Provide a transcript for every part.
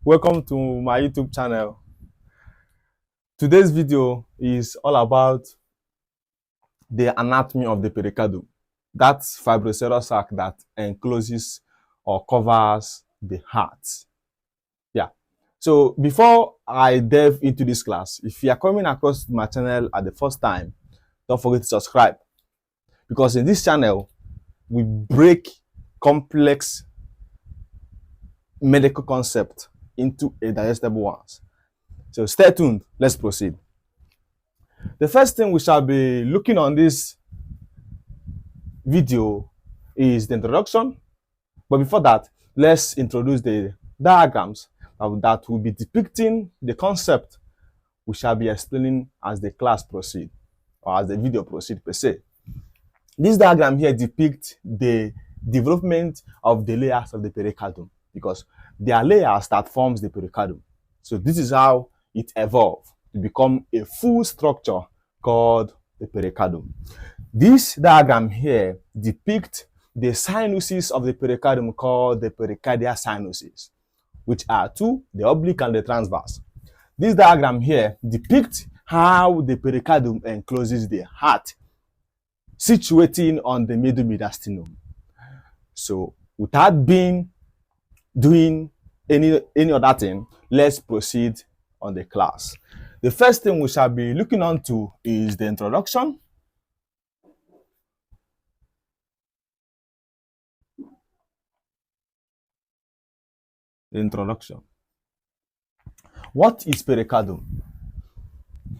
Welcome to my YouTube channel. Today's video is all about the anatomy of the pericardium. That's fibroserous sac that encloses or covers the heart. Yeah. So before I delve into this class, if you are coming across my channel at the first time, don't forget to subscribe, because in this channel we break complex medical concepts into a digestible ones. So stay tuned. Let's proceed. The first thing we shall be looking on this video is the introduction. But before that, let's introduce the diagrams that will be depicting the concept we shall be explaining as the class proceed, or as the video proceed per se. This diagram here depicts the development of the layers of the pericardium, because there are layers that forms the pericardium. So this is how it evolved to become a full structure called the pericardium. This diagram here depicts the sinuses of the pericardium called the pericardial sinuses, which are two, the oblique and the transverse. This diagram here depicts how the pericardium encloses the heart, situating on the middle mediastinum. So without doing any other thing, let's proceed on the class. The first thing we shall be looking on to is the introduction. The introduction. What is pericardium?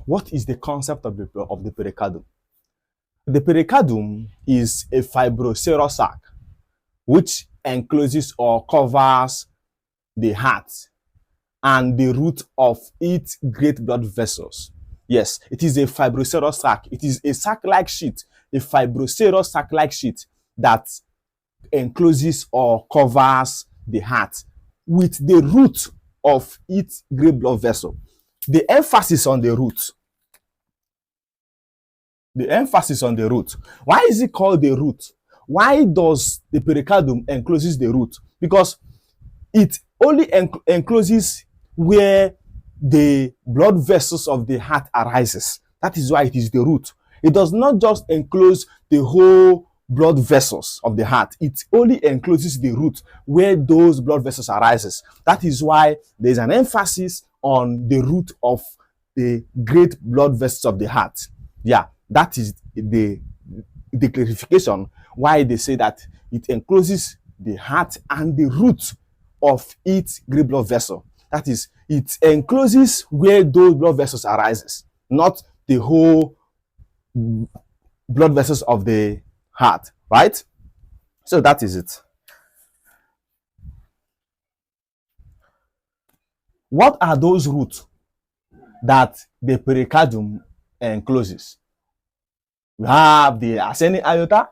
What is the concept of the pericardium? The pericardium is a fibroserous sac which encloses or covers the heart and the root of its great blood vessels. Yes, it is a fibroserous sac. It is a sac-like sheet, a fibroserous sac-like sheet that encloses or covers the heart with the root of its great blood vessel. The emphasis on the root. The emphasis on the root. Why is it called the root? Why does the pericardium encloses the root? Because it only encloses where the blood vessels of the heart arises. That is why it is the root. It does not just enclose the whole blood vessels of the heart. It only encloses the root where those blood vessels arises. That is why there is an emphasis on the root of the great blood vessels of the heart. Yeah, that is the clarification why they say that it encloses the heart and the root of its great blood vessel. That is, it encloses where those blood vessels arises, not the whole blood vessels of the heart, right? So that is it. What are those roots that the pericardium encloses? We have the ascending aorta,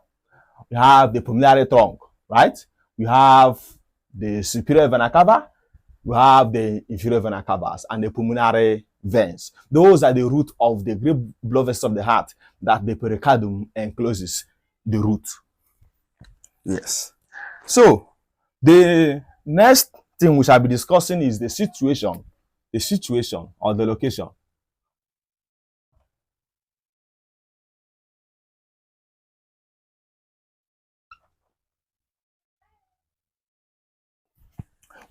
we have the pulmonary trunk, right? We have the superior vena cava, we have the inferior vena cavas and the pulmonary veins. Those are the root of the great blood vessels of the heart that the pericardium encloses the root. Yes. So the next thing we shall be discussing is the situation or the location.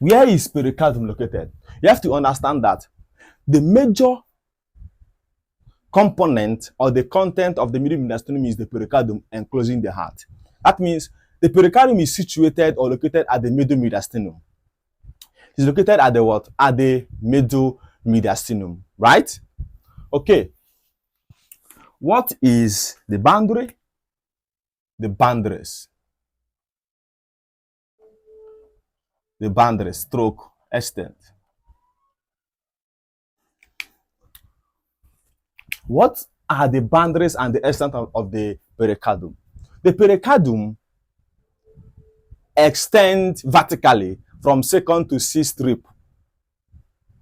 Where is pericardium located? You have to understand that the major component or the content of the middle mediastinum is the pericardium enclosing the heart. That means the pericardium is situated or located at the middle mediastinum. It's located at the what? At the middle mediastinum, right? Okay. What is the boundary? The boundaries. The boundary stroke extent. What are the boundaries and the extent of the pericardium? The pericardium extends vertically from second to sixth rib,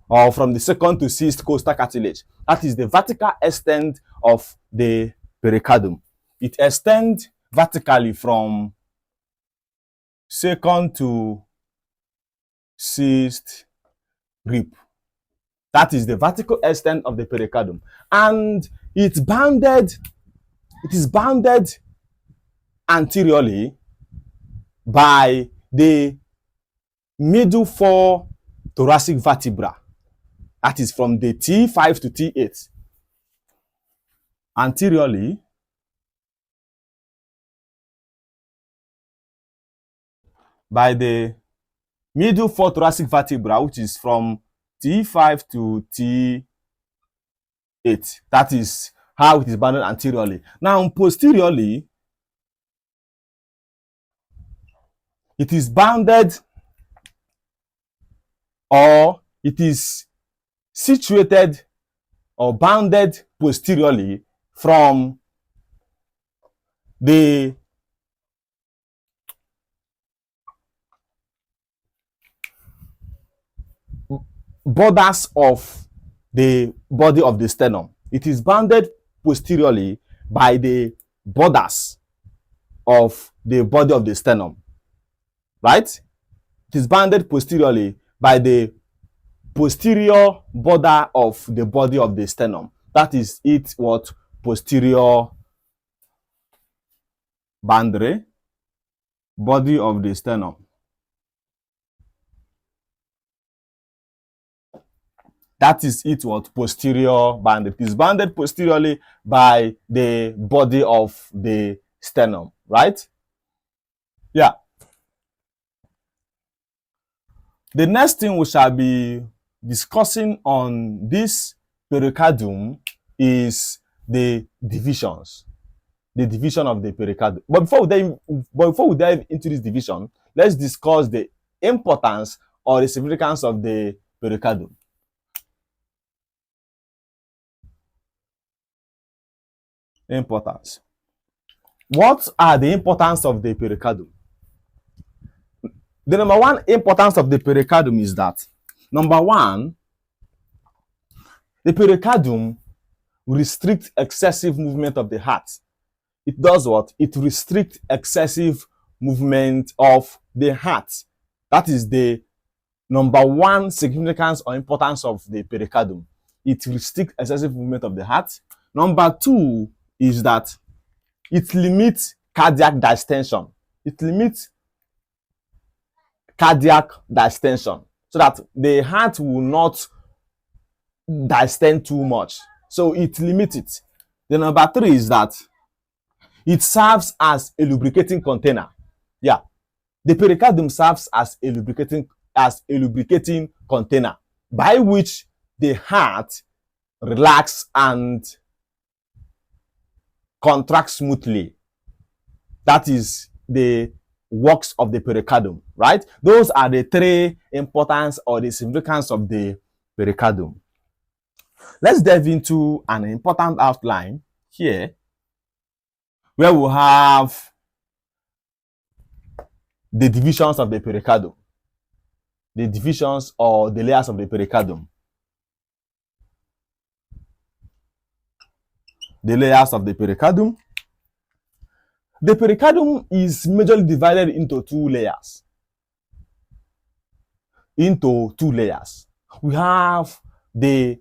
or from the second to sixth costal cartilage. That is the vertical extent of the pericardium. It extends vertically from second to sixth rib. That is the vertical extent of the pericardium. And it is bounded anteriorly by the middle four thoracic vertebra. That is from the T5 to T8. Anteriorly by the middle four thoracic vertebra, which is from T5 to T8. That is how it is bounded anteriorly. Now, posteriorly, it is bounded, or it is situated or bounded posteriorly from the borders of the body of the sternum. It is bounded posteriorly by the borders of the body of the sternum, right? It is bounded posteriorly by the posterior border of the body of the sternum. That is it, what? Posterior boundary, body of the sternum. That is it, what? Posterior boundary. It is bounded posteriorly by the body of the sternum, right? Yeah. The next thing we shall be discussing on this pericardium is the divisions. The division of the pericardium. But before we dive into this division, let's discuss the importance or the significance of the pericardium. Importance. What are the importance of the pericardium? The number one importance of the pericardium is that, number one, the pericardium restricts excessive movement of the heart. It does what? It restricts excessive movement of the heart. That is the number one significance or importance of the pericardium. It restricts excessive movement of the heart. Number two is that it limits cardiac distension. It limits cardiac distension so that the heart will not distend too much. So it limits it. The number three is that it serves as a lubricating container. Yeah, the pericardium serves as a lubricating container by which the heart relax and contract smoothly. That is the works of the pericardium, right? Those are the three importance or the significance of the pericardium. Let's dive into an important outline here, where we have the divisions of the pericardium. The divisions or the layers of the pericardium. The layers of the pericardium. The pericardium is majorly divided into two layers. We have the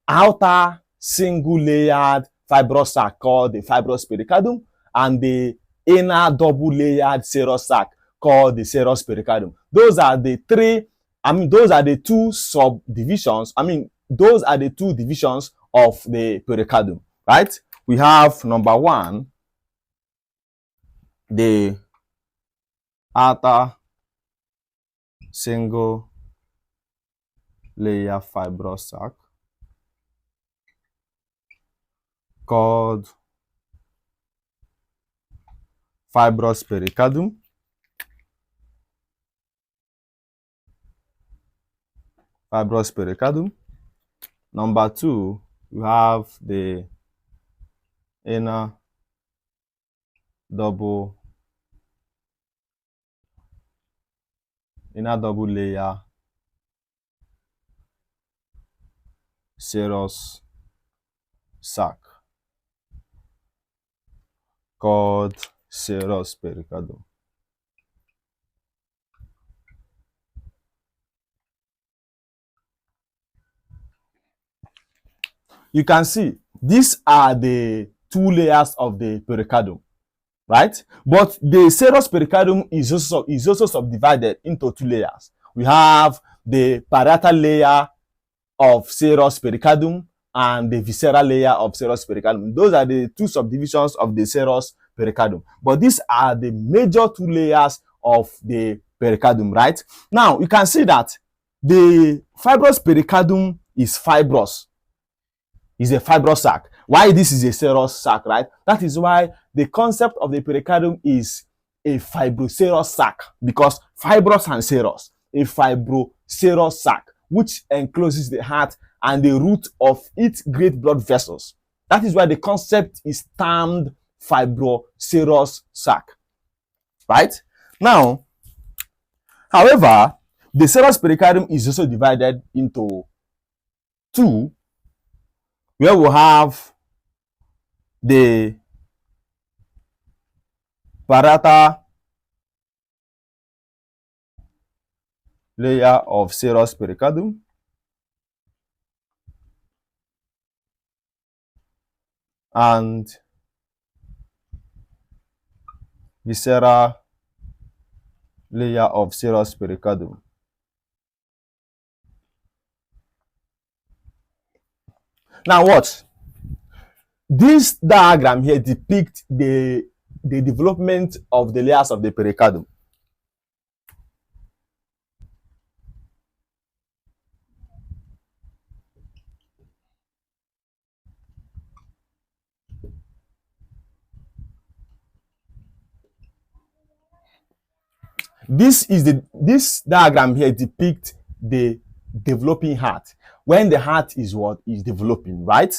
outer single-layered fibrous sac called the fibrous pericardium, and the inner double-layered serous sac called the serous pericardium. Those are the two subdivisions. Those are the two divisions of the pericardium, right? We have number one, the outer single layer fibrous sac called fibrous pericardium. Fibrous pericardium. Number two, you have the inner double layer serous sac called serous pericardium. you can see these are the two layers of the pericardium, right? But the serous pericardium is also subdivided into two layers. We have the parietal layer of serous pericardium and the visceral layer of serous pericardium. Those are the two subdivisions of the serous pericardium. But these are the major two layers of the pericardium, right? Now, you can see that the fibrous pericardium is fibrous. Is a fibrous sac. Why this is a serous sac, right? That is why the concept of the pericardium is a fibroserous sac, because fibrous and serous, a fibroserous sac, which encloses the heart and the root of its great blood vessels. That is why the concept is termed fibroserous sac, right? Now, however, the serous pericardium is also divided into two, where we have the parietal layer of serous pericardium and visceral layer of serous pericardium. Now what? This diagram here depicts the development of the layers of the pericardium. This diagram here depicts the developing heart, when the heart is what is developing, right?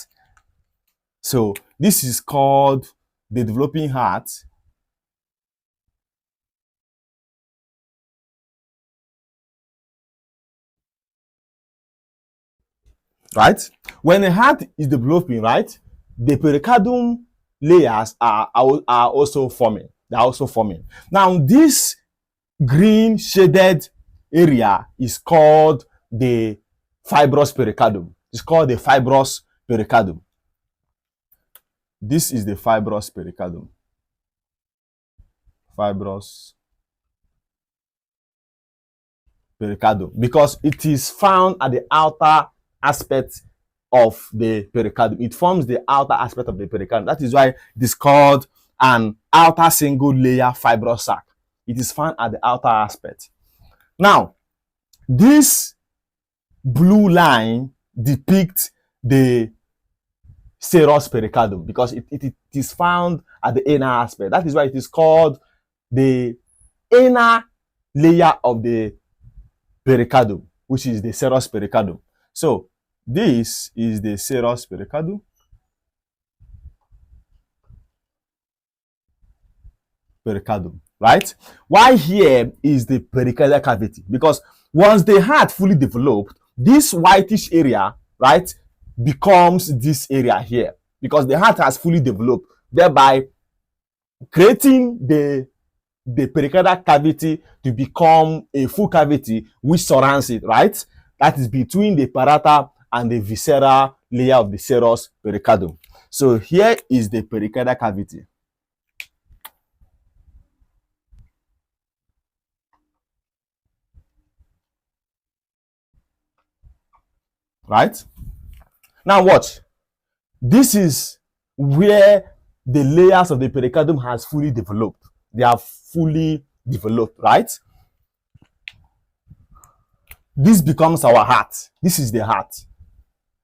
So this is called the developing heart. Right? When the heart is developing, right, the pericardium layers are also forming. They are also forming. Now, this green shaded area is called the fibrous pericardium. It's called the fibrous pericardium. This is the fibrous pericardium. Fibrous pericardium, because it is found at the outer aspect of the pericardium. It forms the outer aspect of the pericardium. That is why it is called an outer single layer fibrous sac. It is found at the outer aspect. Now, this blue line depicts the serous pericardium, because it is found at the inner aspect. That is why it is called the inner layer of the pericardium, which is the serous pericardium. So this is the serous pericardium. Right? Why here is the pericardial cavity? Because once the heart fully developed, this whitish area, right, becomes this area here, because the heart has fully developed, thereby creating the pericardial cavity to become a full cavity which surrounds it, right? That is between the parietal and the visceral layer of the serous pericardium. So here is the pericardial cavity. Right? Now watch. This is where the layers of the pericardium has fully developed. They are fully developed, right? This becomes our heart. This is the heart.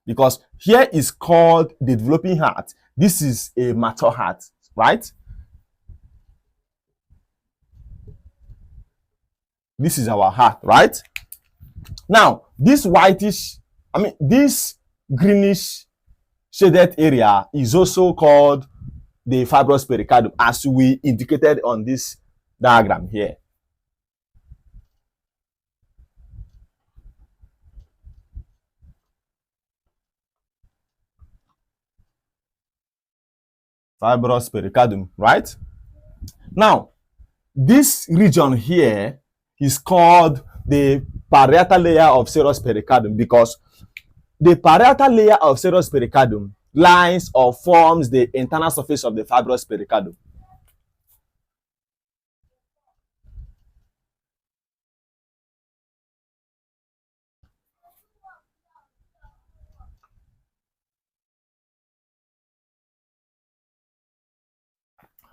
Because here is called the developing heart. This is a mature heart, right? This is our heart, right? Now, this this greenish shaded area is also called the fibrous pericardium, as we indicated on this diagram here. Fibrous pericardium, right? Now, this region here is called the parietal layer of serous pericardium, because The parietal layer of serous pericardium lines or forms the internal surface of the fibrous pericardium.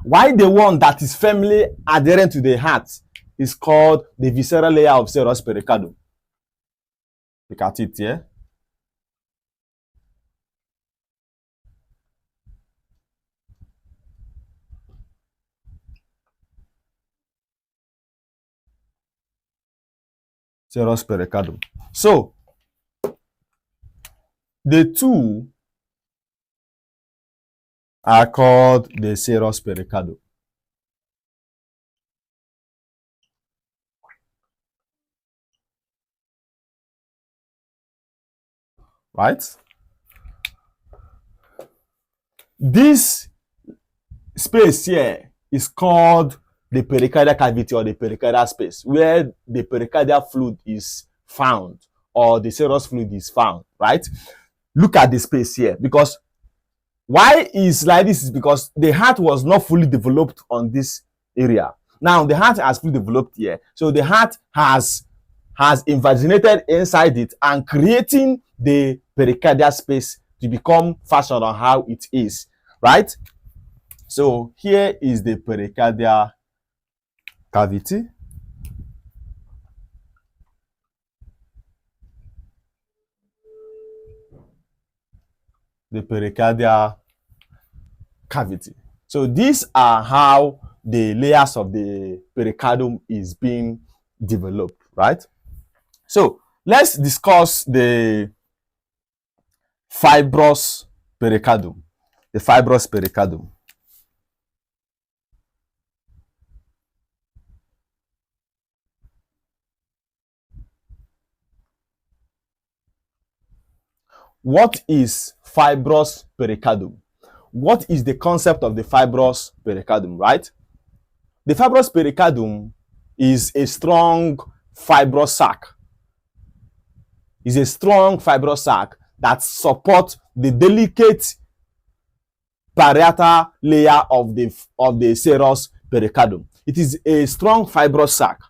While the one that is firmly adherent to the heart is called the visceral layer of serous pericardium. Look at it here. Serous pericardium. So, the two are called the serous pericardium. Right? This space here is called the pericardial cavity or the pericardial space, where the pericardial fluid is found or the serous fluid is found, right? Look at the space here, because why is like this is because the heart was not fully developed on this area. Now the heart has fully developed here, so the heart has invaginated inside it and creating the pericardial space to become fashioned on how it is, right? So here is the pericardial cavity. The pericardial cavity. So these are how the layers of the pericardium is being developed, right? So let's discuss the fibrous pericardium. The fibrous pericardium. What is fibrous pericardium? What is the concept of the fibrous pericardium, right? The fibrous pericardium is a strong fibrous sac. Is a strong fibrous sac that supports the delicate parietal layer of the serous pericardium. It is a strong fibrous sac.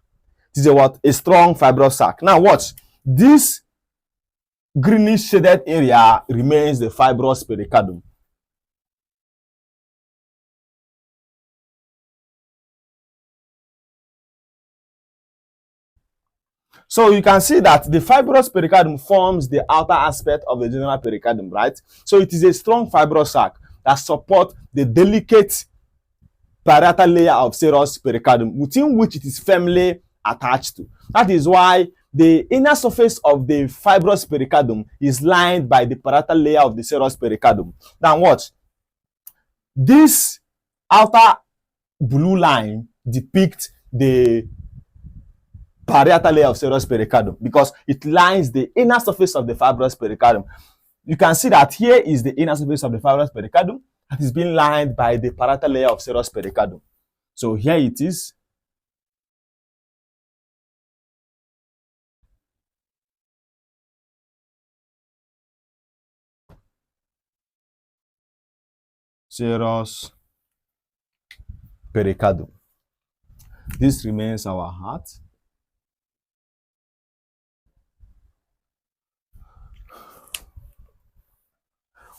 It is a what? A strong fibrous sac. Now watch. This greenish shaded area remains the fibrous pericardium. So you can see that the fibrous pericardium forms the outer aspect of the general pericardium, right? So it is a strong fibrous sac that supports the delicate parietal layer of serous pericardium, within which it is firmly attached to. That is why the inner surface of the fibrous pericardium is lined by the parietal layer of the serous pericardium. Now watch. This outer blue line depicts the parietal layer of serous pericardium because it lines the inner surface of the fibrous pericardium. You can see that here is the inner surface of the fibrous pericardium that is being lined by the parietal layer of serous pericardium. So here it is. Serous pericardium. This remains our heart.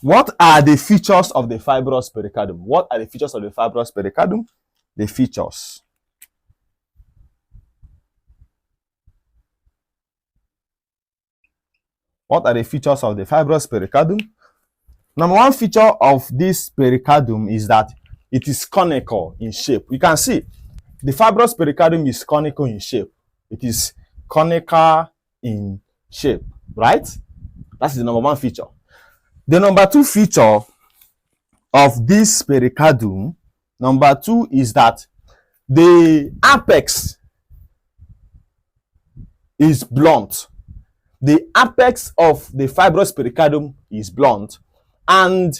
What are the features of the fibrous pericardium? What are the features of the fibrous pericardium? The features. What are the features of the fibrous pericardium? Number one feature of this pericardium is that it is conical in shape. You can see the fibrous pericardium is conical in shape. It is conical in shape, right? That's the number one feature. The number two feature of this pericardium, number two, is that the apex is blunt. The apex of the fibrous pericardium is blunt, and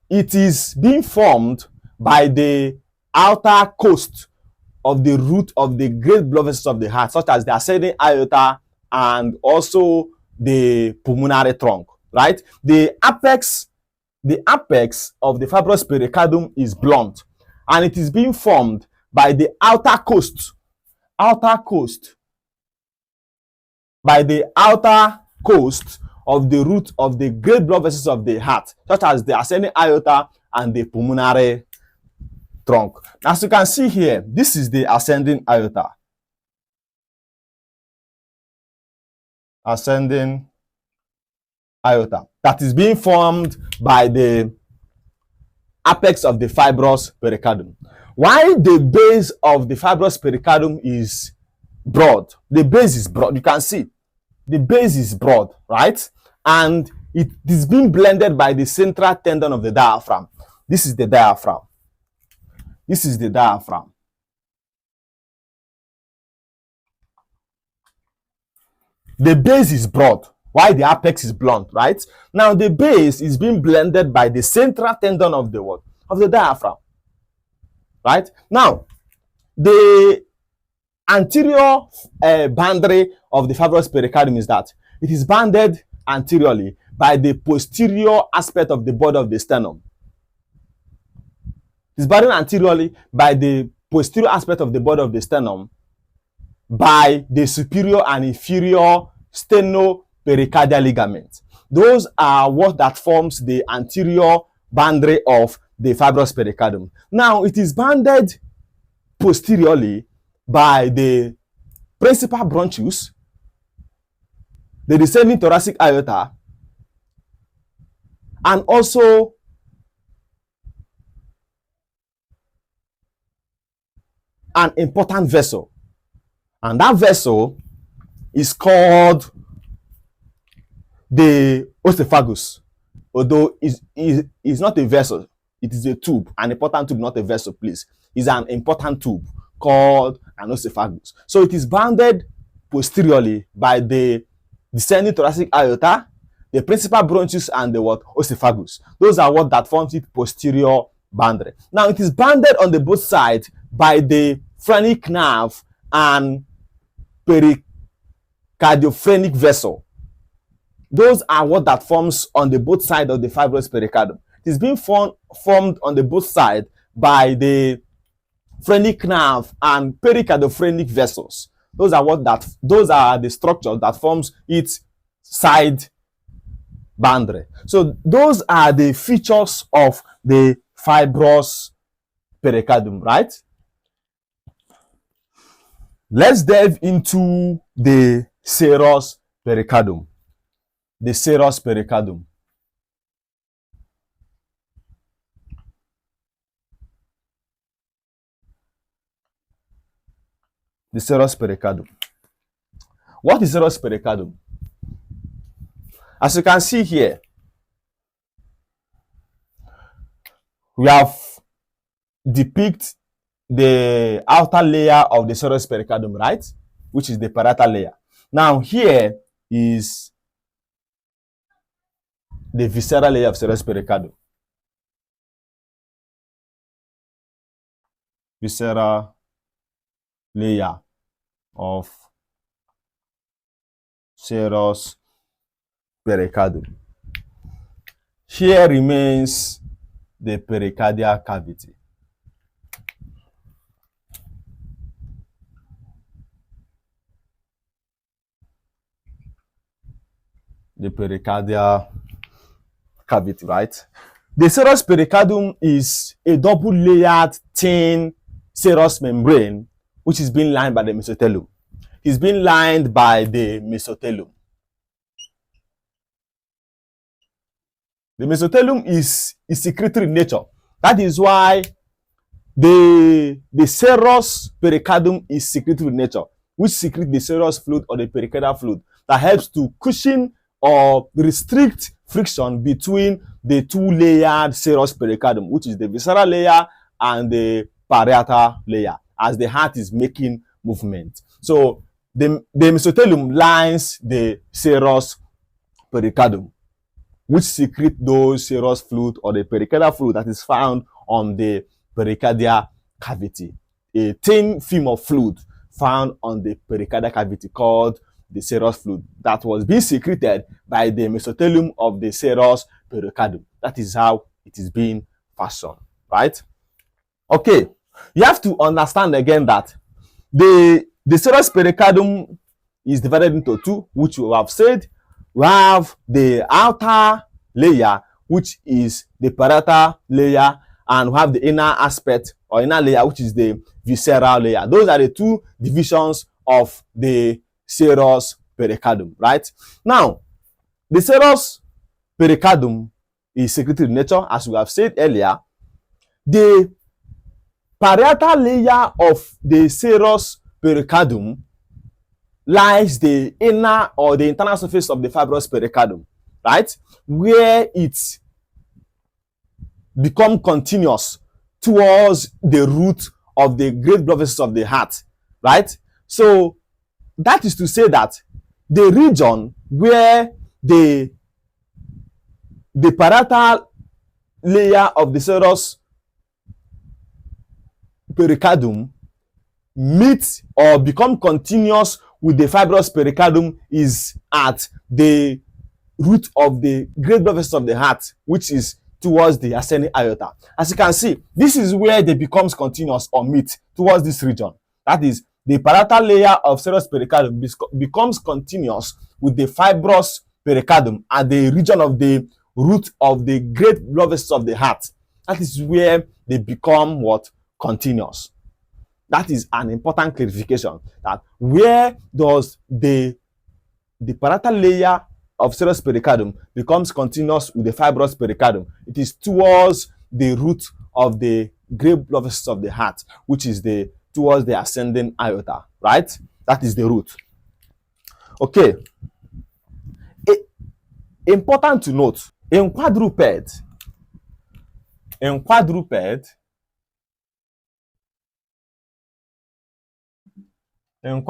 it is being formed by the outer coast of the root of the great blood vessels of the heart, such as the ascending aorta and also the pulmonary trunk, right? The apex of the fibrous pericardium is blunt, and it is being formed by the outer coast of the root of the great blood vessels of the heart, such as the ascending aorta and the pulmonary trunk. As you can see here, this is the ascending aorta. Ascending aorta that is being formed by the apex of the fibrous pericardium. Why the base of the fibrous pericardium is broad? The base is broad. You can see the base is broad, right? And it is being blended by the central tendon of the diaphragm. This is the diaphragm. This is the diaphragm. The base is broad, while the apex is blunt, right? Now the base is being blended by the central tendon of the what? Of the diaphragm, right? Now, the anterior boundary of the fibrous pericardium is that it is bounded anteriorly by the posterior aspect of the body of the sternum. It is bounded anteriorly by the posterior aspect of the body of the sternum by the superior and inferior sternopericardial ligaments. Those are what that forms the anterior boundary of the fibrous pericardium. Now, it is bounded posteriorly by the principal bronchus, the descending thoracic aorta, and also an important vessel. And that vessel is called the oesophagus, although it's not a vessel, it is a tube, an important tube, not a vessel, please. It's an important tube called an oesophagus. So it is bounded posteriorly by the descending thoracic aorta, the principal bronchus, and the what? Oesophagus. Those are what that forms its posterior boundary. Now it is bounded on the both sides by the phrenic nerve and pericardiophrenic vessel. Those are what that forms on the both sides of the fibrous pericardium. It is being formed on the both sides by the phrenic nerve and pericardiophrenic vessels. Those are the structures that forms its side boundary. So those are the features of the fibrous pericardium, right? Let's delve into the serous pericardium. The serous pericardium. The serous pericardium. What is serous pericardium? As you can see here, we have depicted the outer layer of the serous pericardium, right? Which is the parietal layer. Now here is the visceral layer of serous pericardium. Visceral layer of serous pericardium. Here remains the pericardial cavity. The pericardial cavity, right? The serous pericardium is a double layered thin serous membrane which is being lined by the mesotelium. It's being lined by the mesotelium. The mesotelium is secretory in nature. That is why the serous pericardium is secretory in nature, which secretes the serous fluid or the pericardial fluid that helps to cushion or restrict friction between the two layered serous pericardium, which is the visceral layer and the parietal layer, as the heart is making movement. So the mesotelium lines the serous pericardium, which secrete those serous fluid or the pericardial fluid that is found on the pericardial cavity. A thin film of fluid found on the pericardial cavity called the serous fluid that was being secreted by the mesothelium of the serous pericardium. That is how it is being fashioned, right? Okay, you have to understand again that the serous pericardium is divided into two, which we have said. We have the outer layer, which is the parietal layer, and we have the inner aspect or inner layer, which is the visceral layer. Those are the two divisions of the serous pericardium, right? Now, the serous pericardium is secretory in nature, as we have said earlier. The parietal layer of the serous pericardium lies the inner or the internal surface of the fibrous pericardium, right, where it become continuous towards the root of the great blood vessels of the heart, right? So that is to say that the region where the parietal layer of the serous pericardium meet or become continuous with the fibrous pericardium is at the root of the great blood vessels of the heart, which is towards the ascending aorta. As you can see, this is where they becomes continuous or meet towards this region. That is, the parietal layer of serous pericardium becomes continuous with the fibrous pericardium at the region of the root of the great blood vessels of the heart. That is where they become what? Continuous. That is an important clarification, that where does the parietal layer of serous pericardium becomes continuous with the fibrous pericardium? It is towards the root of the great blood vessels of the heart, which is towards the ascending aorta, right? That is the root. Okay. Important to note, in quadruped, the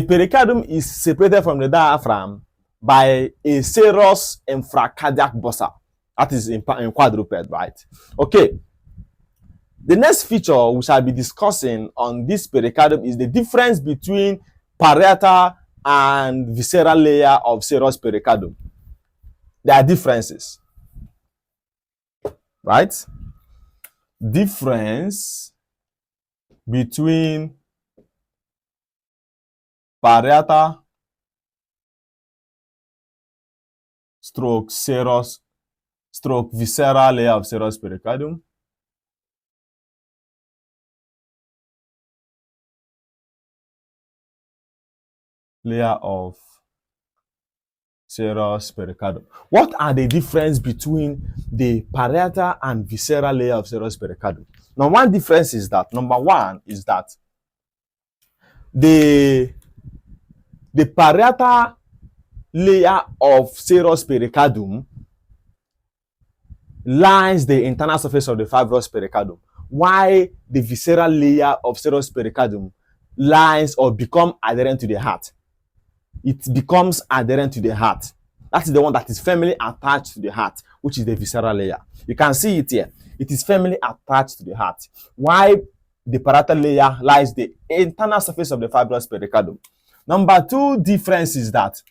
pericardium is separated from the diaphragm by a serous infracardiac bursa. That is in quadruped, right? Okay. The next feature we shall be discussing on this pericardium is the difference between parietal and visceral layer of serous pericardium. There are differences, right? Difference between parietal stroke serous stroke visceral layer of serous pericardium layer of serous pericardium. What are the difference between the parietal and visceral layer of serous pericardium? Now, one difference is that, number one, is that the parietal layer of serous pericardium lines the internal surface of the fibrous pericardium, while the visceral layer of serous pericardium lines or become adherent to the heart. It becomes adherent to the heart. That is the one that is firmly attached to the heart, which is the visceral layer. You can see it here. It is firmly attached to the heart, while the parietal layer lies the internal surface of the fibrous pericardium. Number two difference is that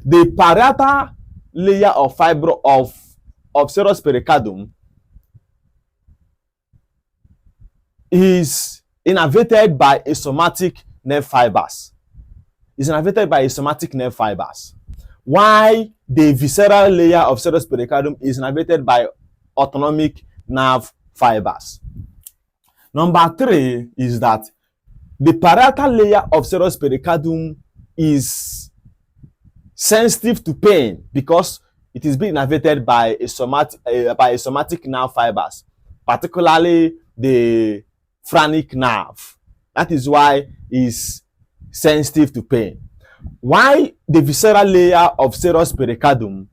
the parietal layer of serous pericardium is innervated by a somatic nerve fibers. While the visceral layer of serous pericardium is innervated by autonomic nerve fibers. Number three is that the parietal layer of serous pericardium is sensitive to pain because it is being innervated by a somatic nerve fibers, particularly the phrenic nerve. That is why it's sensitive to pain. Why the visceral layer of serous pericardium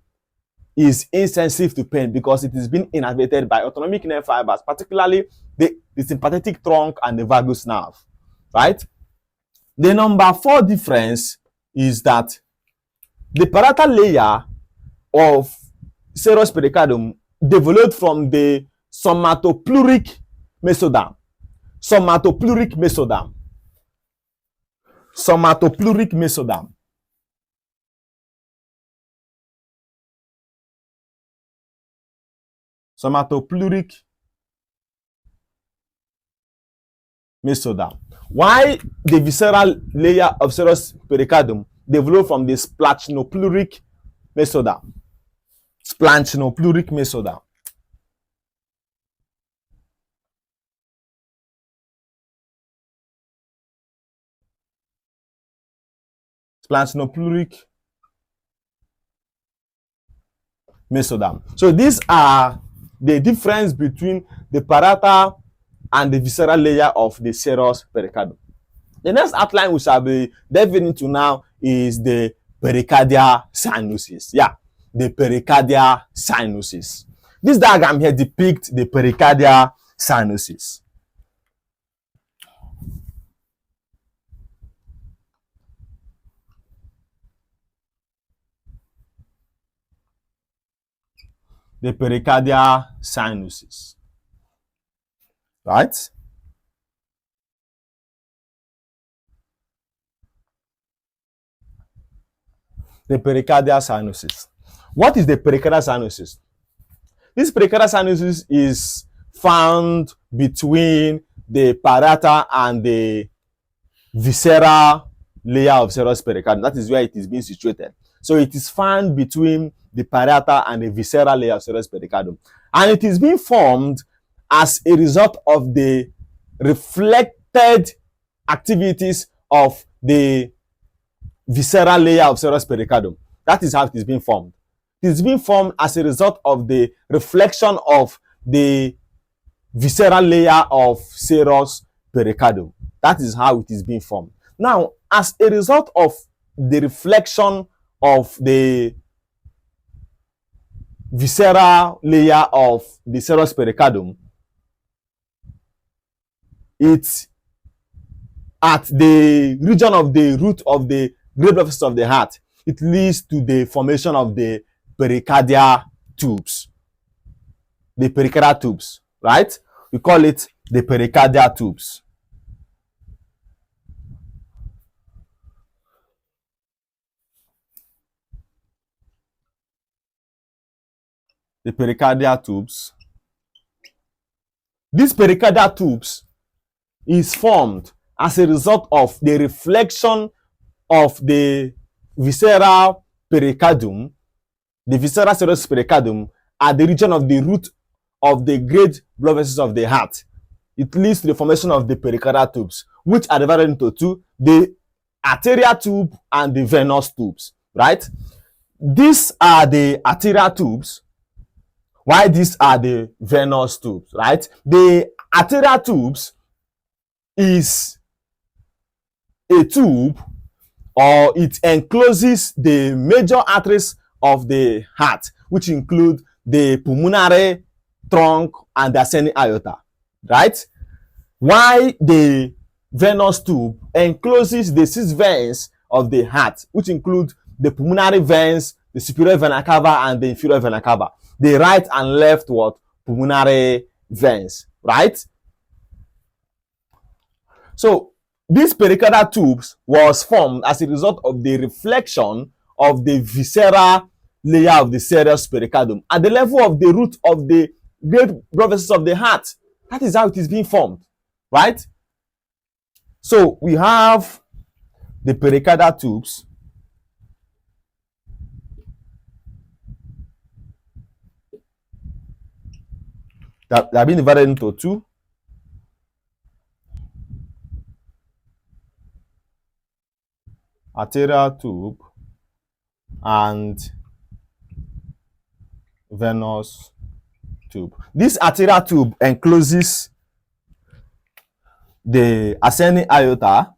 is insensitive to pain because it is being innervated by autonomic nerve fibers, particularly the sympathetic trunk and the vagus nerve, right? The number four difference is that the parietal layer of serous pericardium developed from the somatopleuric mesoderm. Somatopleuric mesoderm. Somatopleuric mesoderm. Why the visceral layer of serous pericardium developed from the splanchopleuric mesoderm? Splanchopleuric mesoderm. Splanchopleuric mesoderm. So these are the difference between the parietal and the visceral layer of the serous pericardium. The next outline we shall be delving into now is the pericardial sinuses. Yeah, the pericardial sinuses. This diagram here depicts the pericardial sinuses. The pericardial sinuses. Right? The pericardial sinuses. What is the pericardial sinuses? This pericardial sinuses is found between the parietal and the visceral layer of serous pericardium. That is where it is being situated. So it is found between the parietal and the visceral layer of serous pericardium. And it is being formed as a result of the reflected activities of the visceral layer of serous pericardium. That is how it is being formed. It is being formed as a result of the reflection of the visceral layer of serous pericardium. That is how it is being formed. Now, as a result of the reflection of the visceral layer of the serous pericardium, it's at the region of the root of the great blood vessels of the heart. It leads to the formation of the pericardial tubes. The pericardial tubes, right? We call it the pericardial tubes. The pericardial tubes. These pericardial tubes is formed as a result of the reflection of the visceral pericardium, the visceral serous pericardium, at the region of the root of the great blood vessels of the heart. It leads to the formation of the pericardial tubes, which are divided into two: the arterial tube and the venous tubes, right? These are the arterial tubes, while these are the venous tubes, right? The arterial tubes is a tube, or it encloses the major arteries of the heart, which include the pulmonary trunk and the ascending aorta, right? While the venous tube encloses the 6 veins of the heart, which include the pulmonary veins, the superior vena cava and the inferior vena cava, the right and left what pulmonary veins, right? So these pericardial tubes was formed as a result of the reflection of the visceral layer of the serous pericardium at the level of the root of the great blood vessels of the heart. That is how it is being formed, right? So we have the pericardial tubes. That have been divided into two. Arterial tube and venous tube. This arterial tube encloses the ascending aorta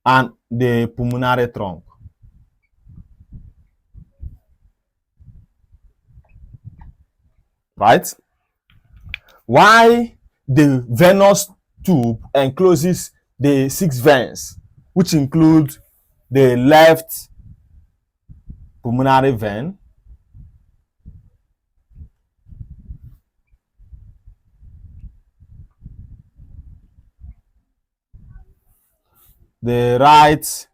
and the pulmonary trunk, right? Why the venous tube encloses the 6 veins, which include the left pulmonary vein, the right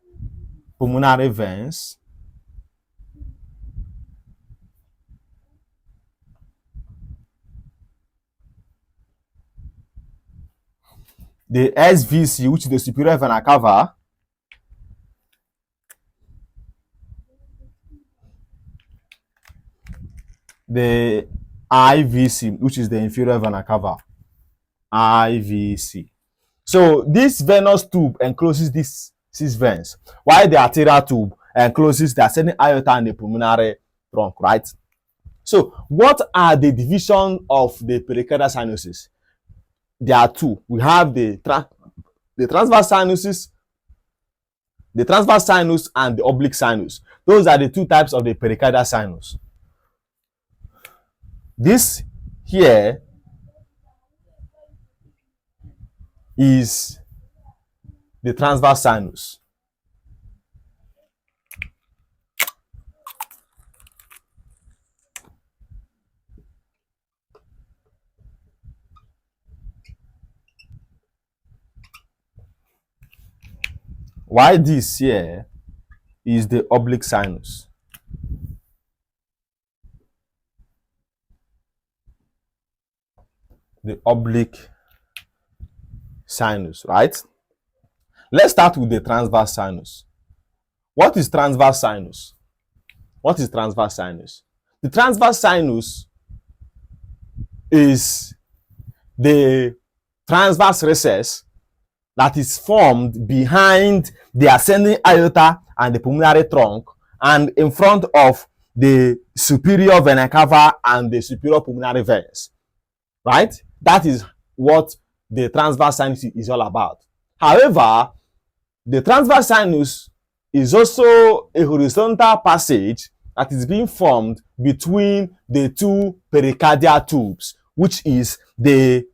pulmonary veins, the SVC, which is the superior vena cava, the IVC, which is the inferior vena cava, IVC. So this venous tube encloses these 6 veins, while the arterial tube encloses the ascending aorta and the pulmonary trunk, right? So what are the division of the pericardial sinuses? There are 2. We have the transverse sinuses, the transverse sinus and the oblique sinus. Those are the 2 types of the pericardial sinus. This here is the transverse sinus. While this here is the oblique sinus. The oblique sinus, right? Let's start with the transverse sinus. What is transverse sinus? What is transverse sinus? The transverse sinus is the transverse recess that is formed behind the ascending aorta and the pulmonary trunk and in front of the superior vena cava and the superior pulmonary veins, right? That is what the transverse sinus is all about. However, the transverse sinus is also a horizontal passage that is being formed between the 2 pericardial tubes, which is the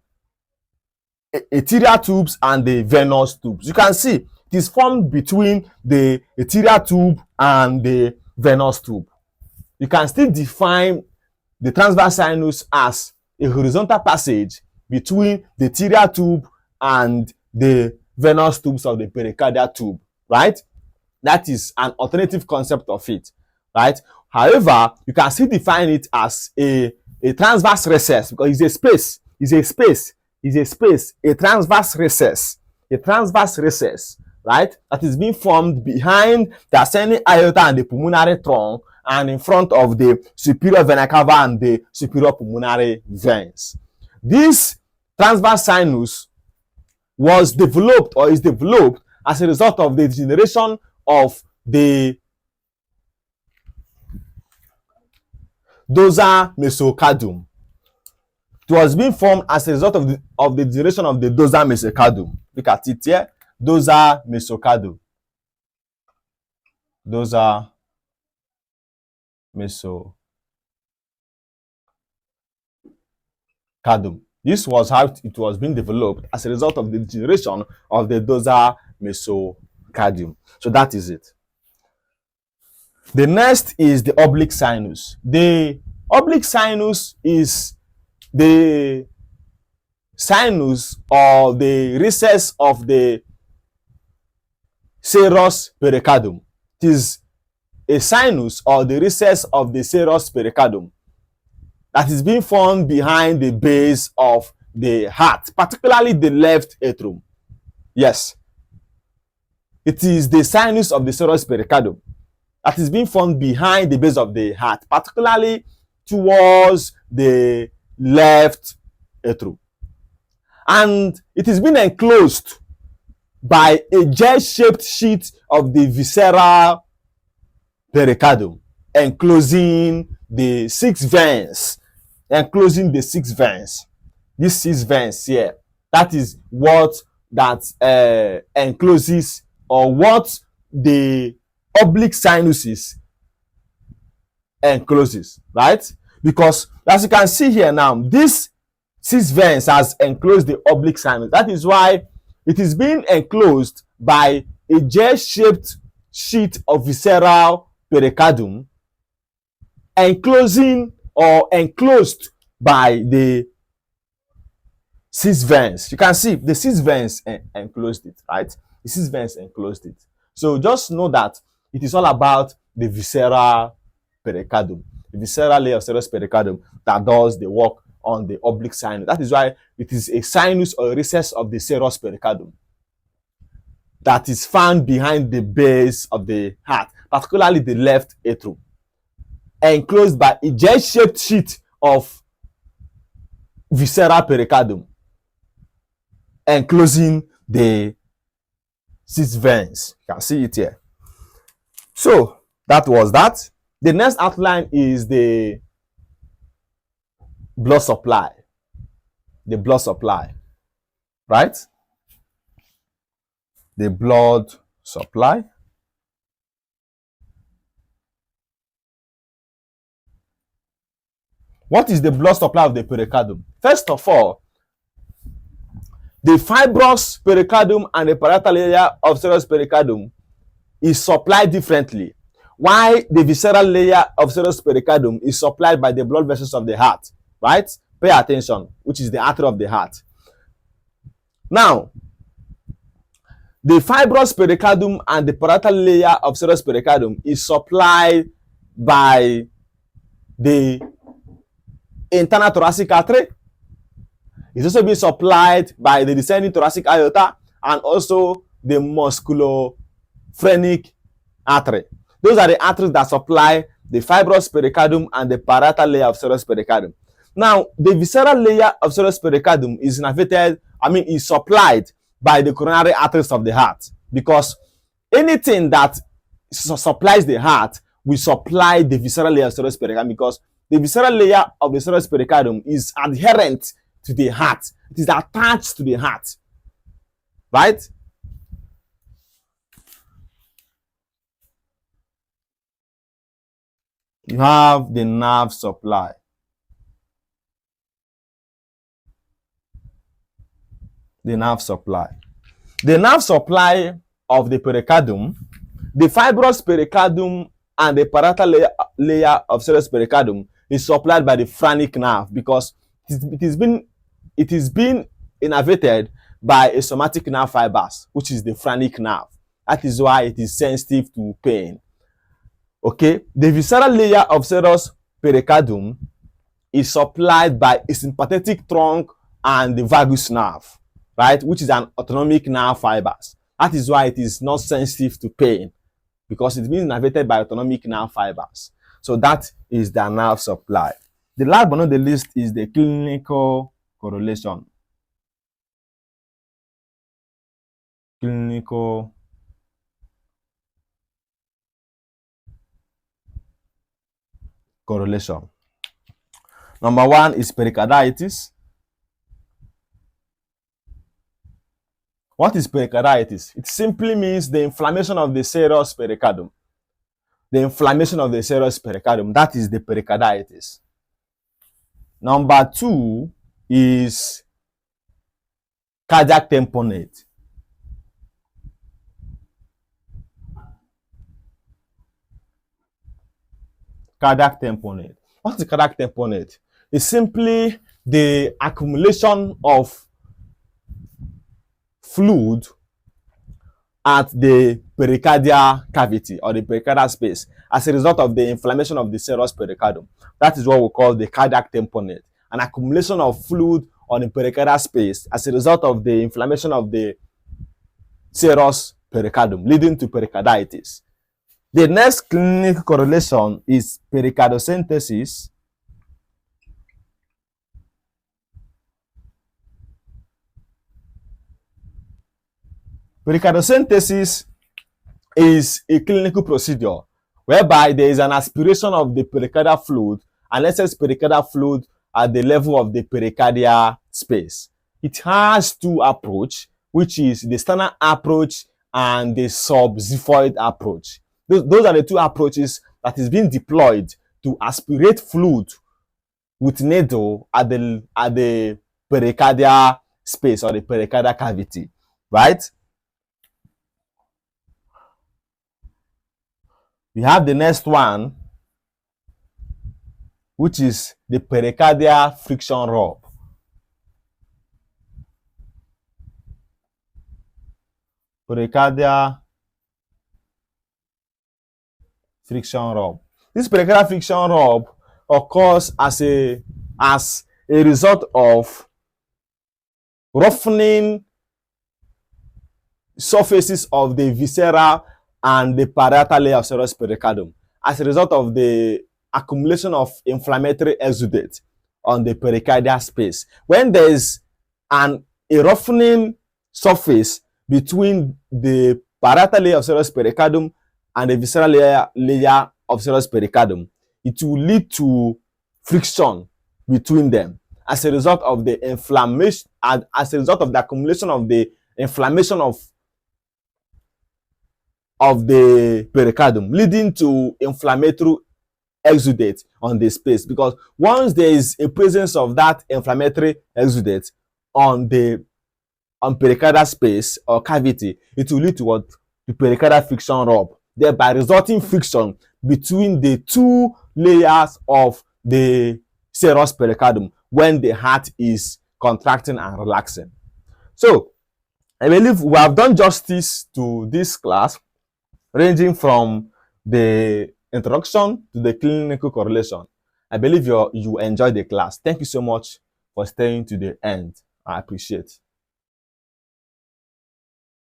arterial tubes and the venous tubes. You can see it is formed between the arterial tube and the venous tube. You can still define the transverse sinus as a horizontal passage between the arterial tube and the venous tubes of the pericardial tube, right? That is an alternative concept of it, right? However, you can still define it as a transverse recess because it's a space, a transverse recess, right? That is being formed behind the ascending aorta and the pulmonary trunk and in front of the superior vena cava and the superior pulmonary veins. This transverse sinus was developed or is developed as a result of the degeneration of the dorsal mesocardium. It was being formed as a result of the degeneration of the dorsal mesocardium. Look at it here. Dorsal mesocardium. Dorsal mesocardium. This was how it was being developed as a result of the degeneration of the dorsal mesocardium. So that is it. The next is the oblique sinus. The oblique sinus is the sinus or the recess of the serous pericardium. It is a sinus or the recess of the serous pericardium that is being formed behind the base of the heart, particularly the left atrium. Yes, it is the sinus of the serous pericardium that is being formed behind the base of the heart, particularly towards the left atrium. And it is being enclosed by a jet-shaped sheet of the visceral pericardium, enclosing the 6 veins. These 6 veins here. That is what that encloses or what the oblique sinuses encloses, right? Because as you can see here now, this 6 veins has enclosed the oblique sinus. That is why it is being enclosed by a jet-shaped sheet of visceral pericardium, enclosing or enclosed by the 6 veins. You can see the 6 veins enclosed it, right? The six veins enclosed it. So just know that it is all about the visceral pericardium, the visceral layer of serous pericardium that does the work on the oblique sinus. That is why it is a sinus or a recess of the serous pericardium that is found behind the base of the heart, particularly the left atrium, enclosed by a jet-shaped sheet of visceral pericardium enclosing the six veins. You can see it here. So that was that. The next outline is the blood supply. The blood supply, right? The blood supply. What is the blood supply of the pericardium? First of all, the fibrous pericardium and the parietal layer of serous pericardium is supplied differently. While the visceral layer of serous pericardium is supplied by the blood vessels of the heart, right? Pay attention, which is the artery of the heart. Now, the fibrous pericardium and the parietal layer of serous pericardium is supplied by the internal thoracic artery. It's also being supplied by the descending thoracic aorta and also the musculophrenic artery. Those are the arteries that supply the fibrous pericardium and the parietal layer of serous pericardium. Now, the visceral layer of serous pericardium is is supplied by the coronary arteries of the heart, because anything that supplies the heart will supply the visceral layer of serous pericardium, because the visceral layer of the serous pericardium is adherent to the heart. It is attached to the heart, right? You have the nerve supply. The nerve supply. The nerve supply of the pericardium, the fibrous pericardium and the parietal layer of serous pericardium is supplied by the phrenic nerve, because it is being innervated by a somatic nerve fibers, which is the phrenic nerve. That is why it is sensitive to pain. Okay, the visceral layer of serous pericardium is supplied by a sympathetic trunk and the vagus nerve, right, which is an autonomic nerve fibers. That is why it is not sensitive to pain, because it's being innervated by autonomic nerve fibers. So that is the nerve supply. The last but not the least is the clinical correlation. Clinical correlation. Number one is pericarditis. What is pericarditis? It simply means the inflammation of the serous pericardium. The inflammation of the serous pericardium, that is the pericarditis. Number two is cardiac tamponade. Cardiac tamponade. What is cardiac tamponade? It's simply the accumulation of fluid at the pericardial cavity or the pericardial space as a result of the inflammation of the serous pericardium. That is what we call the cardiac tamponade, an accumulation of fluid on the pericardial space as a result of the inflammation of the serous pericardium, leading to pericarditis. The next clinical correlation is pericardiocentesis. Pericardiocentesis is a clinical procedure whereby there is an aspiration of the pericardial fluid and excess pericardial fluid at the level of the pericardial space. It has two approaches, which is the standard approach and the subxiphoid approach. Those are the two approaches that is being deployed to aspirate fluid with needle at the pericardial space or the pericardial cavity, right? We have the next one, which is the pericardial friction rub. pericardial friction rub. This pericardial friction rub occurs as a result of roughening surfaces of the visceral and the parietal layer of serous pericardium as a result of the accumulation of inflammatory exudate on the pericardial space. When there is a roughening surface between the parietal layer of serous pericardium and the visceral layer of serous pericardium, it will lead to friction between them as a result of the inflammation, as a result of the accumulation of the inflammation of the pericardium, leading to inflammatory exudate on the space. Because once there is a presence of that inflammatory exudate on the pericardial space or cavity, it will lead to what? The pericardial friction rub, thereby resulting friction between the two layers of the serous pericardium when the heart is contracting and relaxing. So I believe we have done justice to this class, ranging from the introduction to the clinical correlation. I believe you enjoyed the class. Thank you so much for staying to the end. I appreciate it.